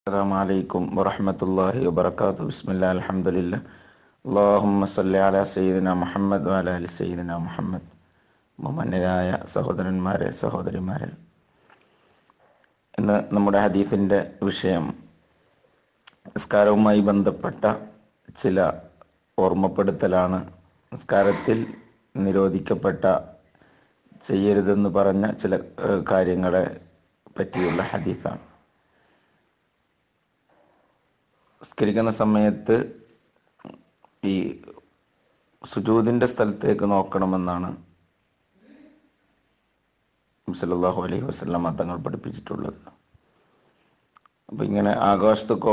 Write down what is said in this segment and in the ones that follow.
السلام عليكم ورحمة الله وبركاته. بسم الله الحمد لله اللهم صل على سيدنا മുഹമ്മദ് وعلى آل سيدنا മുഹമ്മദ്. ബഹുമാന്യരായ സഹോദരന്മാരെ സഹോദരിമാരെ, ഇന്ന് നമ്മുടെ ഹദീസിന്റെ വിഷയം നിസ്കാരവുമായി ബന്ധപ്പെട്ട ചില ഓർമ്മപ്പെടുത്തലാണ്. നിസ്കാരത്തിൽ നിരോധിക്കപ്പെട്ട ചെയ്യരുതെന്ന് പറഞ്ഞ ചില കാര്യങ്ങളെ പറ്റിയുള്ള ഹദീസാണ്. നിസ്കരിക്കുന്ന സമയത്ത് ഈ സുജൂദിന്റെ സ്ഥലത്തേക്ക് നോക്കണമെന്നാണ് സല്ലല്ലാഹു അലൈഹി വസല്ലം തങ്ങൾ പഠിപ്പിച്ചിട്ടുള്ളത്. അപ്പൊ ഇങ്ങനെ ആകാശത്തൊക്കെ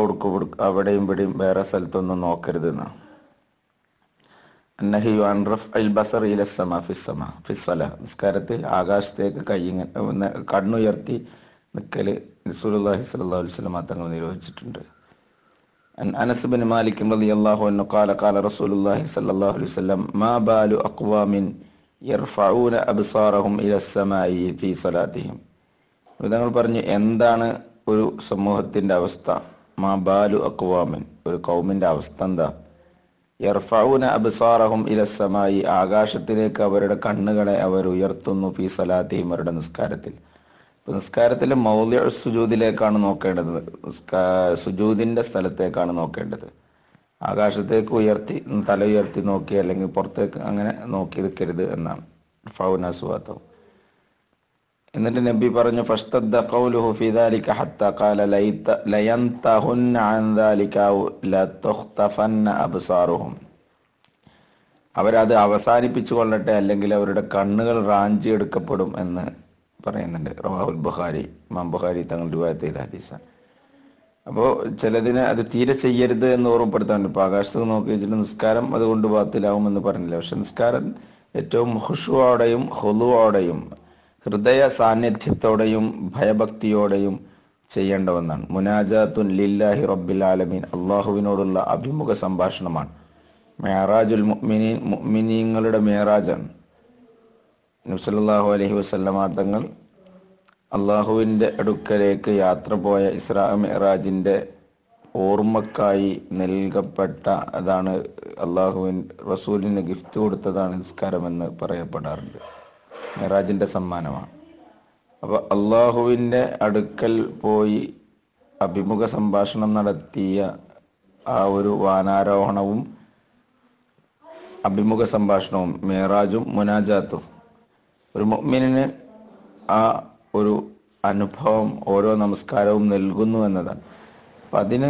അവിടെയും ഇവിടെയും വേറെ സ്ഥലത്തൊന്നും നോക്കരുതെന്ന്. അന്നഹിയു അൻ റഫ്ഇൽ ബസർ ഇല സമാ ഫിസ്സമാ ഫിസ്സലാ, നിസ്കാരത്തിൽ ആകാശത്തേക്ക് കണ്ണുയർത്തി നിൽക്കല് റസൂലുള്ളാഹി സ്വല്ലല്ലാഹു അലൈഹി വസല്ലം തങ്ങൾ നിരോധിച്ചിട്ടുണ്ട്. അനസ് ബിൻ മാലിക് റളിയല്ലാഹു അൻഹു ഖാല ഖാല റസൂലുള്ളാഹി സ്വല്ലല്ലാഹു അലൈഹി വസല്ലം മാ ബാലു അഖ്വാമിൻ യർഫഊന അബ്സാറഹും ഇലസ് സമാഇ ഫീ സലാത്തിഹിം. തങ്ങൾ പറഞ്ഞു, എന്താണ് ഒരു സമൂഹത്തിന്റെ അവസ്ഥ? മാ ബാലു അഖ്വാമിൻ, ഒരു ഖൗമിന്റെ അവസ്ഥ എന്താ? യർഫഊന അബ്സാറഹും ഇലസ് സമാഇ, ആകാശത്തിലേക്ക് അവരുടെ കണ്ണുകളെ അവർ ഉയർത്തുന്നു. ഫീ സലാത്തിഹിം, അവരുടെ നിസ്കാരത്തിൽ. നിസ്കാരത്തിലെ മൗലിഉ സുജൂദിലേക്കാണ് നോക്കേണ്ടത്, സുജൂദിന്റെ സ്ഥലത്തേക്കാണ് നോക്കേണ്ടത്. ആകാശത്തേക്ക് ഉയർത്തി തല ഉയർത്തി നോക്കി അല്ലെങ്കിൽ പുറത്തേക്ക് അങ്ങനെ നോക്കി നിൽക്കരുത് എന്നാണ്. ഫൗനസുവാത്തവും. എന്നിട്ട് നബി പറഞ്ഞു, ഫസ്തദ്ദ ഖൗലുഹു ഫീ ദാലിക ഹത്താ ഖാല ലയൻതഹുന്ന അൻ ദാലിക ലതുഖ്തഫന്ന അബ്സാറുഹും, അവരത് അവസാനിപ്പിച്ചു കൊള്ളട്ടെ, അല്ലെങ്കിൽ അവരുടെ കണ്ണുകൾ റാഞ്ചി എടുക്കപ്പെടും എന്ന് പറയുന്നുണ്ട്. റവാഹുൽ ബുഖാരി, ഇമാം ബുഖാരി തങ്ങൾ റിവായത്ത് ചെയ്ത ഹദീസാണ്. അപ്പോൾ ചിലതിനെ അത് തീരെ ചെയ്യരുത് എന്ന് ഓർമ്മപ്പെടുത്താറുണ്ട്. ഇപ്പോൾ ആകാശത്ത് നോക്കി വെച്ചിട്ട് നിസ്കാരം അതുകൊണ്ട് ബാത്തിലാവും എന്ന് പറഞ്ഞില്ല. പക്ഷെ നിസ്കാരം ഏറ്റവും ഖുശൂഅോടെയും ഖുളൂഅോടെയും ഹൃദയ സാന്നിധ്യത്തോടെയും ഭയഭക്തിയോടെയും ചെയ്യേണ്ട ഒന്നാണ്. മുനാജാത്തുൻ ലില്ലാഹി റബ്ബിൽ ആലമീൻ, അള്ളാഹുവിനോടുള്ള അഭിമുഖ സംഭാഷണമാണ്. മെഹറാജുൽ മുഅ്മിനീങ്ങളുടെ മെഹറാജാണ്. നബി സല്ലല്ലാഹു അലൈഹി വസല്ലമ തങ്ങൾ അള്ളാഹുവിൻ്റെ അടുക്കലേക്ക് യാത്ര പോയ ഇസ്രാ മിഅ്റാജിന്റെ ഓർമ്മക്കായി നൽകപ്പെട്ട അതാണ്, അള്ളാഹുവിൻ റസൂലിന് ഗിഫ്റ്റ് കൊടുത്തതാണ് നിസ്കാരമെന്ന് പറയപ്പെടാറുണ്ട്. മിഅ്റാജിന്റെ സമ്മാനമാണ്. അപ്പൊ അള്ളാഹുവിൻ്റെ അടുക്കൽ പോയി അഭിമുഖ സംഭാഷണം നടത്തിയ ആ ഒരു വാനാരോഹണവും അഭിമുഖ സംഭാഷണവും മിഅ്റാജും മുനാജാത്തും ഒരു മുഅ്മിനിന് ആ ഒരു അനുഭവം ഓരോ നമസ്കാരവും നൽകുന്നു എന്നതാണ്. അപ്പം അതിന്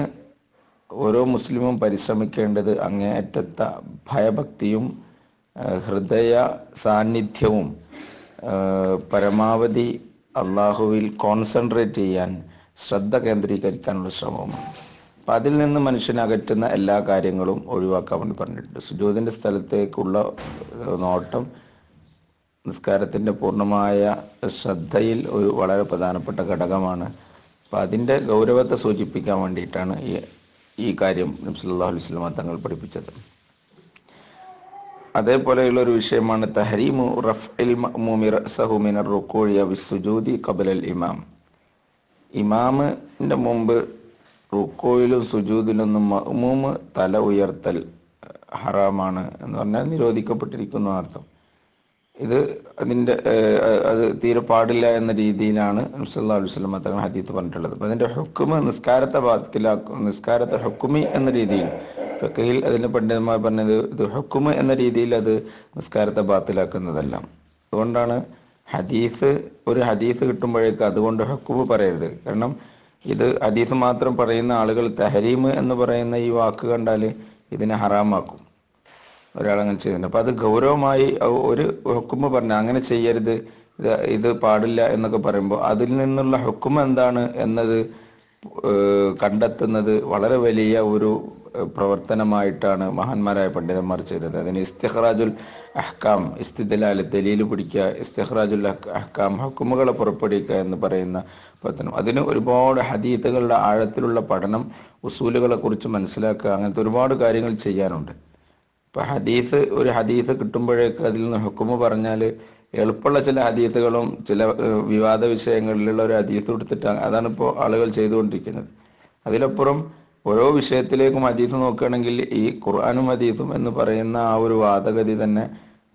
ഓരോ മുസ്ലിമും പരിശ്രമിക്കേണ്ടത് അങ്ങേയറ്റത്തെ ഭയഭക്തിയും ഹൃദയ സാന്നിധ്യവും പരമാവധി അള്ളാഹുവിൽ കോൺസെൻട്രേറ്റ് ചെയ്യാൻ, ശ്രദ്ധ കേന്ദ്രീകരിക്കാനുള്ള ശ്രമവുമാണ്. അപ്പം അതിൽ നിന്ന് മനുഷ്യനെ അകറ്റുന്ന എല്ലാ കാര്യങ്ങളും ഒഴിവാക്കാൻ വേണ്ടി പറഞ്ഞിട്ടുണ്ട്. സുജൂദിന്റെ സ്ഥലത്തേക്കുള്ള നോട്ടം നിസ്കാരത്തിന്റെ പൂർണ്ണമായ ശ്രദ്ധയിൽ ഒരു വളരെ പ്രധാനപ്പെട്ട ഘടകമാണ്. അപ്പം അതിൻ്റെ ഗൗരവത്തെ സൂചിപ്പിക്കാൻ വേണ്ടിയിട്ടാണ് ഈ കാര്യം നബി സല്ലല്ലാഹു അലൈഹി വസല്ലം തങ്ങൾ പഠിപ്പിച്ചത്. അതേപോലെയുള്ള ഒരു വിഷയമാണ് തഹരീമു റഫ്ഇൽ മഅ്മൂമി റഅസഹു മിനർ റുകൂഇ വസ്സുജൂദി ഖബ്ലൽ ഇമാം. ഇമാമിന്റെ മുമ്പ് റുകൂയിലും സുജൂദിലൊന്നും മഅ്മൂമ് തല ഉയർത്തൽ ഹറാമാണ് എന്ന് പറഞ്ഞാൽ നിരോധിക്കപ്പെട്ടിരിക്കുന്നു അർത്ഥം. ഇത് അത് തീരെ പാടില്ല എന്ന രീതിയിലാണ് നബി സല്ലല്ലാഹു അലൈഹി വസല്ലം തങ്ങൾ ഹദീത്ത് പറഞ്ഞിട്ടുള്ളത്. അപ്പം അതിന്റെ ഹുക്മ് നിസ്കാരത്തെ ബാത്തിലാക്കും, നിസ്കാരത്തെ ഹുക്മി എന്ന രീതിയിൽ ഫിഖ്ഹിൽ അതിന്റെ പണ്ഡിതന്മാർ പറഞ്ഞത് ഇത് ഹുക്മ് എന്ന രീതിയിൽ അത് നിസ്കാരത്തെ ബാത്തിലാക്കുന്നതല്ല. അതുകൊണ്ടാണ് ഒരു ഹദീസ് കിട്ടുമ്പോഴേക്ക് അതുകൊണ്ട് ഹുക്മ് പറയരുത്. കാരണം ഇത് ഹദീസ് മാത്രം പറയുന്ന ആളുകൾ തഹരീം എന്ന് പറയുന്ന ഈ വാക്ക് കണ്ടാൽ ഇതിനെ ഹറാമാക്കും. ഒരാളങ്ങനെ ചെയ്യുന്നുണ്ട്. അപ്പം അത് ഗൗരവമായി ഒരു ഹുക്കുമ പറഞ്ഞ അങ്ങനെ ചെയ്യരുത്, ഇത് പാടില്ല എന്നൊക്കെ പറയുമ്പോൾ അതിൽ നിന്നുള്ള ഹുക്കുമ എന്താണ് എന്നത് കണ്ടെത്തുന്നത് വളരെ വലിയ ഒരു പ്രവർത്തനമായിട്ടാണ് മഹാന്മാരായ പണ്ഡിതന്മാർ ചെയ്തത്. അതിന് ഇസ്തിഖ്റാജുൽ അഹ്കാം, ഇസ്തിദ്ലാൽ ദലീൽ പിടിക്കുക, ഇസ്തിഖ്റാജുൽ അഹ്കാം ഹുക്കുമുകളെ പുറപ്പെടുവിക്കുക എന്ന് പറയുന്ന പ്രവർത്തനം. അതിന് ഒരുപാട് ഹദീത്തുകളുടെ ആഴത്തിലുള്ള പഠനം, ഉസൂലുകളെ കുറിച്ച് മനസ്സിലാക്കുക, അങ്ങനത്തെ ഒരുപാട് കാര്യങ്ങൾ ചെയ്യാനുണ്ട്. ഇപ്പൊ ഒരു ഹദീസ് കിട്ടുമ്പോഴേക്ക് അതിൽ നിന്ന് ഹുക്കുമ് പറഞ്ഞാൽ എളുപ്പമുള്ള ചില ഹദീസുകളും ചില വിവാദ വിഷയങ്ങളിലുള്ള ഒരു ഹദീസ് കൊടുത്തിട്ട് അതാണ് ഇപ്പോൾ ആളുകൾ ചെയ്തുകൊണ്ടിരിക്കുന്നത്. അതിലപ്പുറം ഓരോ വിഷയത്തിലേക്കും ഹദീസ് നോക്കുകയാണെങ്കിൽ ഈ ഖുർആനും ഹദീസും എന്ന് പറയുന്ന ആ ഒരു വാദഗതി തന്നെ,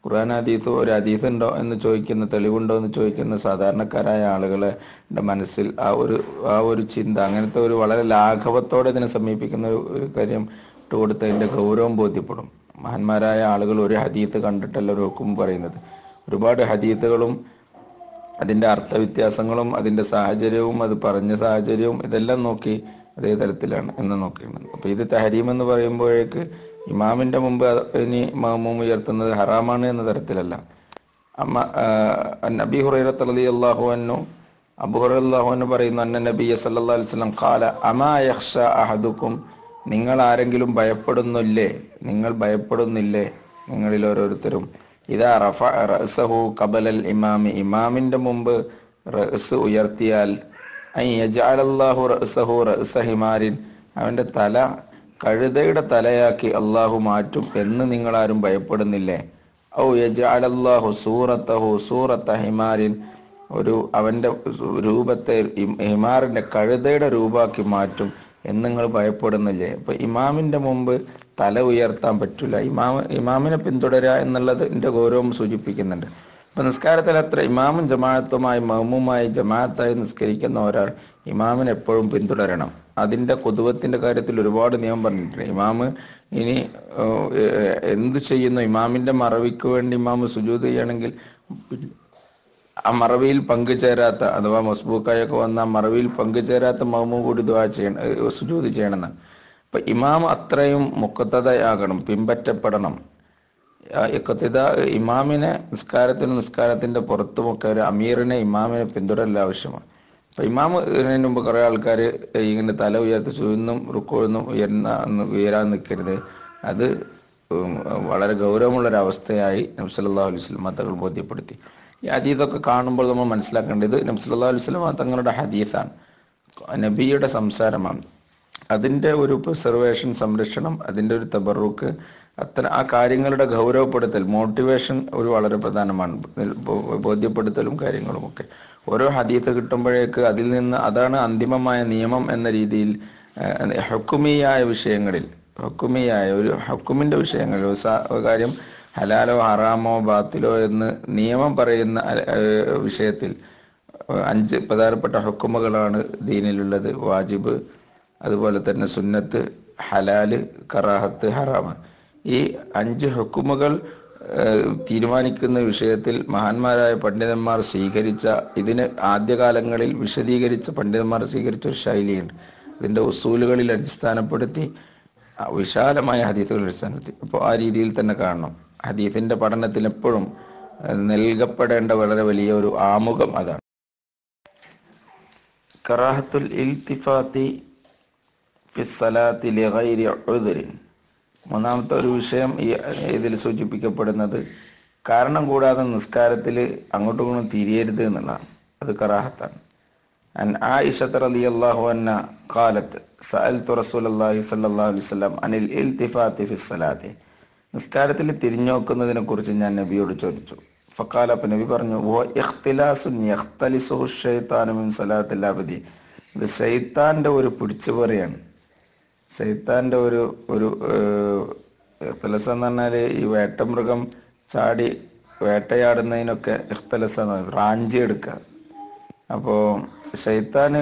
ഖുർആൻ ഹദീസ് ഒരു ഹദീസ് ഉണ്ടോ എന്ന് ചോദിക്കുന്ന, തെളിവുണ്ടോ എന്ന് ചോദിക്കുന്ന സാധാരണക്കാരായ ആളുകളുടെ മനസ്സിൽ ആ ഒരു ചിന്ത, അങ്ങനത്തെ ഒരു വളരെ ലാഘവത്തോടെ ഇതിനെ സമീപിക്കുന്ന ഒരു കാര്യം ഇട്ടുകൊടുത്ത് അതിൻ്റെ ഗൗരവം ബോധ്യപ്പെടും. മഹാന്മാരായ ആളുകൾ ഒരു ഹദീസ് കണ്ടിട്ടല്ല ഒരു ഹുക്ം പറയുന്നത്. ഒരുപാട് ഹദീസുകളും അതിൻ്റെ അർത്ഥവ്യത്യാസങ്ങളും അതിൻ്റെ സാഹചര്യവും അത് പറഞ്ഞ സാഹചര്യവും ഇതെല്ലാം നോക്കി അതേ തരത്തിലാണ് എന്ന് നോക്കിയിരുന്നത്. അപ്പോൾ ഇത് തഹരീം എന്ന് പറയുമ്പോഴേക്ക് ഇമാമിൻ്റെ മുമ്പ് ഇനി മഅ്മൂം ഉയർത്തുന്നത് ഹറാമാണ് എന്ന തരത്തിലല്ല. നബി ഹുറൈറ റളിയല്ലാഹു അൻഹു, അബൂ ഹുറൈറ റളിയല്ലാഹു അൻഹു പറയുന്നു, അന്ന നബിയ സല്ലല്ലാഹു അലൈഹി വസല്ലം ഖാല അമാ യഖ്ഷ അഹദുക്കും, നിങ്ങൾ ആരെങ്കിലും ഭയപ്പെടുന്നില്ലേ, നിങ്ങൾ ഭയപ്പെടുന്നില്ലേ നിങ്ങളിൽ ഓരോരുത്തരും, ഇദാ റഫഅ റഅസഹു ഖബലൽ ഇമാമി, ഇമാമിൻ്റെ മുമ്പ് റഅസ് ഉയർത്തിയാൽ, അൻ യജഅലല്ലാഹു റഅസഹു റഅസ ഹിമാരിൻ, അവൻ്റെ തല കഴുതയുടെ തലയാക്കി അള്ളാഹു മാറ്റും എന്ന് നിങ്ങളാരും ഭയപ്പെടുന്നില്ലേ? ഔ യജഅലല്ലാഹു സൂറത്തഹു സൂറത്ത ഹിമാരിൻ, അവൻ്റെ രൂപത്തെ ഹിമാറിൻ്റെ കഴുതയുടെ രൂപമാക്കി മാറ്റും എന്ന് നിങ്ങൾ ഭയപ്പെടുന്നില്ലേ? അപ്പൊ ഇമാമിന്റെ മുമ്പ് തല ഉയർത്താൻ പറ്റില്ല, ഇമാമിനെ പിന്തുടരുക എന്നുള്ളതിന്റെ ഗൗരവം സൂചിപ്പിക്കുന്നുണ്ട്. അപ്പൊ നിസ്കാരത്തിൽ അത്ര ഇമാമും ജമാഅത്തുമായി മഅ്മൂമായി ജമാഅത്തായി നിസ്കരിക്കുന്ന ഒരാൾ ഇമാമിനെ എപ്പോഴും പിന്തുടരണം. അതിന്റെ ഖുതുവത്തിന്റെ കാര്യത്തിൽ ഒരുപാട് നിയമം പറഞ്ഞിട്ടുണ്ട്. ഇമാമ് ഇനി എന്ത് ചെയ്യുന്നു, ഇമാമിന്റെ മറവിക്ക് വേണ്ടി ഇമാമ് സുജൂദ് ചെയ്യണമെങ്കിൽ ആ മറവിയിൽ പങ്കുചേരാത്ത, അഥവാ മസ്ബൂക്കായൊക്കെ വന്ന ആ മറവിയിൽ പങ്കുചേരാത്ത മഅ്മൂം കൂടി ദുആ ചെയ്യണം, സുജൂദ് ചെയ്യണമെന്ന്. അപ്പൊ ഇമാം അത്രയും മുഖത്തതയാകണം, പിൻപറ്റപ്പെടണം. ഇമാമിനെ നിസ്കാരത്തിന്റെ പുറത്തുമൊക്കെ ഒരു അമീറിനെ ഇമാമിനെ പിന്തുടരൽ ആവശ്യമാണ്. അപ്പൊ ഇമാമിന് മുമ്പ് കുറെ ആൾക്കാർ ഇങ്ങനെ തല ഉയർത്തി സുജൂദിനും റുക്കൂഇനും ഉയരാൻ നിൽക്കരുത്. അത് വളരെ ഗൗരവമുള്ളൊരവസ്ഥയായി നബി സല്ലല്ലാഹു അലൈഹി വസല്ലം തങ്ങൾ ബോധ്യപ്പെടുത്തി. ഈ ഹദീസൊക്കെ കാണുമ്പോൾ നമ്മൾ മനസ്സിലാക്കേണ്ടത് നബി സല്ലല്ലാഹു അലൈഹി വസല്ലം തങ്ങളുടെ ഹദീസാണ്, നബിയുടെ സംസാരമാണ്. അതിൻ്റെ ഒരു പ്രിസർവേഷൻ, സംരക്ഷണം, അതിൻ്റെ ഒരു തബറുക്ക്, ആ കാര്യങ്ങളുടെ ഗൗരവപ്പെടുത്തൽ, മോട്ടിവേഷൻ ഒരു വളരെ പ്രധാനമാണ്. ബോധ്യപ്പെടുത്തലും കാര്യങ്ങളുമൊക്കെ ഓരോ ഹദീസ് കിട്ടുമ്പോഴേക്ക് അതിൽ നിന്ന് അതാണ് അന്തിമമായ നിയമം എന്ന രീതിയിൽ ഹുക്കുമിയായ വിഷയങ്ങളിൽ, ഹുക്കുമിയായ ഒരു ഹുക്കുമിൻ്റെ വിഷയങ്ങളിൽ ഒരു കാര്യം ഹലാലോ ഹറാമോ ബാത്തിലോ എന്ന് നിയമം പറയുന്ന വിഷയത്തിൽ 5 പ്രധാനപ്പെട്ട ഹുക്കുമുകളാണ് ദീനിലുള്ളത്. വാജിബ്, അതുപോലെ തന്നെ സുന്നത്ത്, ഹലാല്, കറാഹത്ത്, ഹറാമ്. ഈ 5 ഹുക്കുമുകൾ തീരുമാനിക്കുന്ന വിഷയത്തിൽ മഹാന്മാരായ പണ്ഡിതന്മാർ സ്വീകരിച്ച, ഇതിന് ആദ്യകാലങ്ങളിൽ വിശദീകരിച്ച പണ്ഡിതന്മാർ സ്വീകരിച്ച ഒരു ശൈലിയുണ്ട്. ഇതിൻ്റെ ഉസൂലുകളിൽ അടിസ്ഥാനപ്പെടുത്തി വിശാലമായ ഹദീസുകളിൽ അടിസ്ഥാനപ്പെടുത്തി. അപ്പോൾ ആ രീതിയിൽ തന്നെ കാണണം. ഹദീസിന്റെ പഠനത്തിൽ എപ്പോഴും നൽകപ്പെടേണ്ട വളരെ വലിയ ഒരു ആമുഖം അതാണ്. കറാഹത്തുൽ ഇൽതിഫാത്തി ഫിസ്സലാത്തി ലിഗൈരി ഉദ്രിൻ. മൂന്നാമത്തെ ഒരു വിഷയം ഇതിൽ സൂചിപ്പിക്കപ്പെടുന്നത് കാരണം കൂടാതെ നിസ്കാരത്തിൽ അങ്ങോട്ടും ഇങ്ങോട്ടും തിരിയരുത് എന്നുള്ളതാണ്. അത് കറാഹത്താണ്. അൻ ആയിഷ റളിയല്ലാഹു അൻഹ ഖാലത്ത് സഅൽതു റസൂലുള്ളാഹി സ്വല്ലല്ലാഹു അലൈഹി വസല്ലം അനിൽ ഇൽതിഫാത്തി ഫിസ്സലാത്തി, നിസ്കാരത്തിൽ തിരിഞ്ഞുനോക്കുന്നതിനെ കുറിച്ച് ഞാൻ നബിയോട് ചോദിച്ചു. ഫഖാല, അപ്പോൾ നബി പറഞ്ഞു, വ ഇഖ്തിലാസുൻ യഖ്തലിസുഹു ശൈത്താനു മിൻ സലാത്തിൽ അബ്ദി, ഇത് ശൈത്താന്റെ ഒരു പിടിച്ചുപറിയാണ്. ശൈത്താന്റെ ഒരു ഇഖ്തിലാസ് എന്ന് പറഞ്ഞാൽ ഈ വേട്ടമൃഗം ചാടി വേട്ടയാടുന്നതിനൊക്കെ ഇഖ്തിലാസ് എന്ന് പറയും, റാഞ്ചി എടുക്കുക. അപ്പോൾ ശൈത്താന്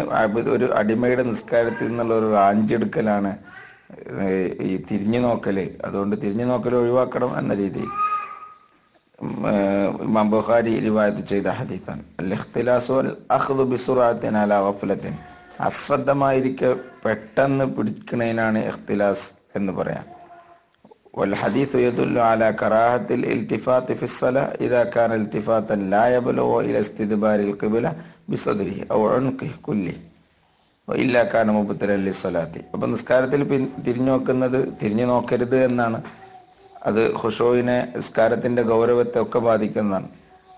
ഒരു അടിമയുടെ നിസ്കാരത്തിൽ നിന്നുള്ള ഒരു റാഞ്ചി എടുക്കലാണ് ഈ തിരിഞ്ഞു നോക്കല്. അതുകൊണ്ട് തിരിഞ്ഞു നോക്കൽ ഒഴിവാക്കണം എന്ന രീതിയിൽ ഇമാം ബുഖാരി റിവായത്ത് ചെയ്ത ഹദീസാണ്. അൽ-ഇഖ്തിലാസു അൽ-അഖ്ദു ബിസുറഅത്തിൻ അലാ ഗഫ്ലത്തിൻ, അശ്രദ്ധമായിരിക്കെ പെട്ടെന്ന് പിടിക്കുന്നതിനാണ് ഇഖ്തിലാസ് എന്ന് പറയാം. വൽ ഹദീസു യദുല്ലു അലാ കറാഹത്തിൽ ഇൽതിഫാത്തി ഫിസ്സലാ ഇദാ കാന ഇൽതിഫാതൻ ലാ യബ്ലുഗു ഇലാ ഇസ്തിദ്ബാരിൽ ഖിബ്ല ബിസദ്രിഹി ഔ ഉൻഖിഹി കുല്ലി ഇല്ലാക്കാന മുബ്തലി സ്വലാത്തി. അപ്പൊ നിസ്കാരത്തിൽ തിരിഞ്ഞു നോക്കരുത് എന്നാണ്. അത് ഖുശൂഇനെ, നിസ്കാരത്തിന്റെ ഗൗരവത്തെ ഒക്കെ ബാധിക്കുന്നതാണ്.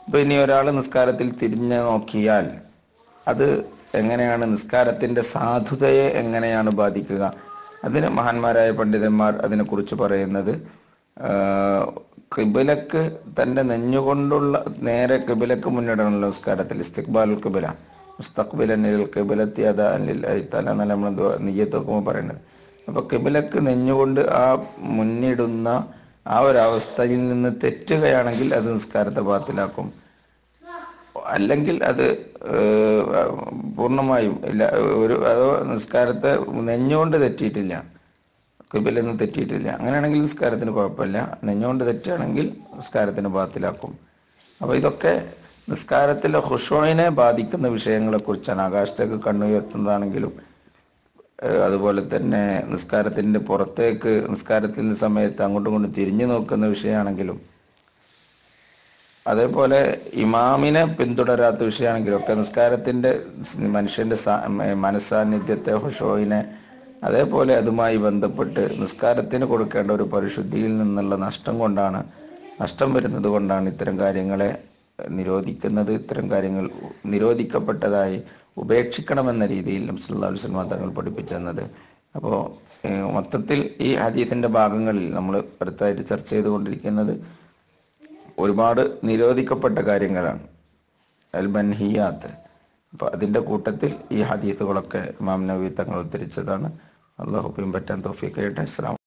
അപ്പൊ ഇനി ഒരാൾ നിസ്കാരത്തിൽ തിരിഞ്ഞു നോക്കിയാൽ അത് എങ്ങനെയാണ്, നിസ്കാരത്തിന്റെ സാധുതയെ എങ്ങനെയാണ് ബാധിക്കുക? അതിന് മഹാന്മാരായ പണ്ഡിതന്മാർ അതിനെക്കുറിച്ച് പറയുന്നത്, ഖിബിലക്ക് തന്റെ നെഞ്ഞുകൊണ്ടുള്ള നേരെ ഖിബിലക്ക് മുന്നിടണമല്ലോ നിസ്കാരത്തിൽ, ഇസ്തിഖ്ബാലുൽ ഖിബില. മുസ്തഖ്ബിലൻ ലിൽ ഖിബ്ലത്തി അദാഅൻ ലില്ലാഹി തആല എന്നല്ല നമ്മൾ നിയ്യത്ത് വെക്കുമ്പോൾ പറയുന്നത്. അപ്പൊ ഖിബ്ലക്ക് നെഞ്ഞുകൊണ്ട് ആ മുന്നിടുന്ന ആ ഒരു അവസ്ഥയിൽ നിന്ന് തെറ്റുകയാണെങ്കിൽ അത് നിസ്കാരത്തെ ബാത്തിലാക്കും. അല്ലെങ്കിൽ അത് പൂർണ്ണമായും ഇല്ല, ഒരു അതോ നിസ്കാരത്തെ നെഞ്ഞുകൊണ്ട് തെറ്റിയിട്ടില്ല, ഖിബിലൊന്നും തെറ്റിയിട്ടില്ല, അങ്ങനെയാണെങ്കിൽ നിസ്കാരത്തിന് കുഴപ്പമില്ല. നെഞ്ഞുകൊണ്ട് തെറ്റുകയാണെങ്കിൽ നിസ്കാരത്തിന് ബാത്തിലാക്കും. അപ്പൊ ഇതൊക്കെ നിസ്കാരത്തിലെ ഖുശൂഇനെ ബാധിക്കുന്ന വിഷയങ്ങളെ കുറിച്ചാണ്. ആകാശത്തേക്ക് കണ്ണുയർത്തുന്നതാണെങ്കിലും അതുപോലെ തന്നെ നിസ്കാരത്തിന്റെ പുറത്തേക്ക് നിസ്കാരത്തിന്റെ സമയത്ത് അങ്ങോട്ടും ഇങ്ങോട്ടും തിരിഞ്ഞു നോക്കുന്ന വിഷയമാണെങ്കിലും അതേപോലെ ഇമാമിനെ പിന്തുടരാത്ത വിഷയമാണെങ്കിലും ഒക്കെ നിസ്കാരത്തിന്റെ മനുഷ്യന്റെ മനസ്സാന്നിധ്യത്തെ ഖുശൂഇനെ അതേപോലെ അതുമായി ബന്ധപ്പെട്ട് നിസ്കാരത്തിന് കൊടുക്കേണ്ട ഒരു പരിശുദ്ധിയിൽ നിന്നുള്ള നഷ്ടം വരുന്നത് കൊണ്ടാണ് ഇത്തരം കാര്യങ്ങളെ നിരോധിക്കുന്നത്. ഇത്തരം കാര്യങ്ങൾ നിരോധിക്കപ്പെട്ടതായി ഉപേക്ഷിക്കണമെന്ന രീതിയിൽ നബി സല്ലല്ലാഹു അലൈഹി വസല്ലം തങ്ങൾ പഠിപ്പിച്ചെന്നത്. അപ്പോൾ മൊത്തത്തിൽ ഈ ഹദീസിന്റെ ഭാഗങ്ങളിൽ നമ്മൾ അടുത്തായിട്ട് ചർച്ച ചെയ്തുകൊണ്ടിരിക്കുന്നത് ഒരുപാട് നിരോധിക്കപ്പെട്ട കാര്യങ്ങളാണ്, അൽ മൻഹിയാത്ത്. അപ്പൊ അതിന്റെ കൂട്ടത്തിൽ ഈ ഹദീസുകളൊക്കെ ഇമാം നബവി തങ്ങൾ ഉദ്ധരിച്ചതാണ്. അല്ലാഹു പിൻപറ്റാൻ തൗഫീഖ് ചെയ്യട്ടെ. അസ്സലാമു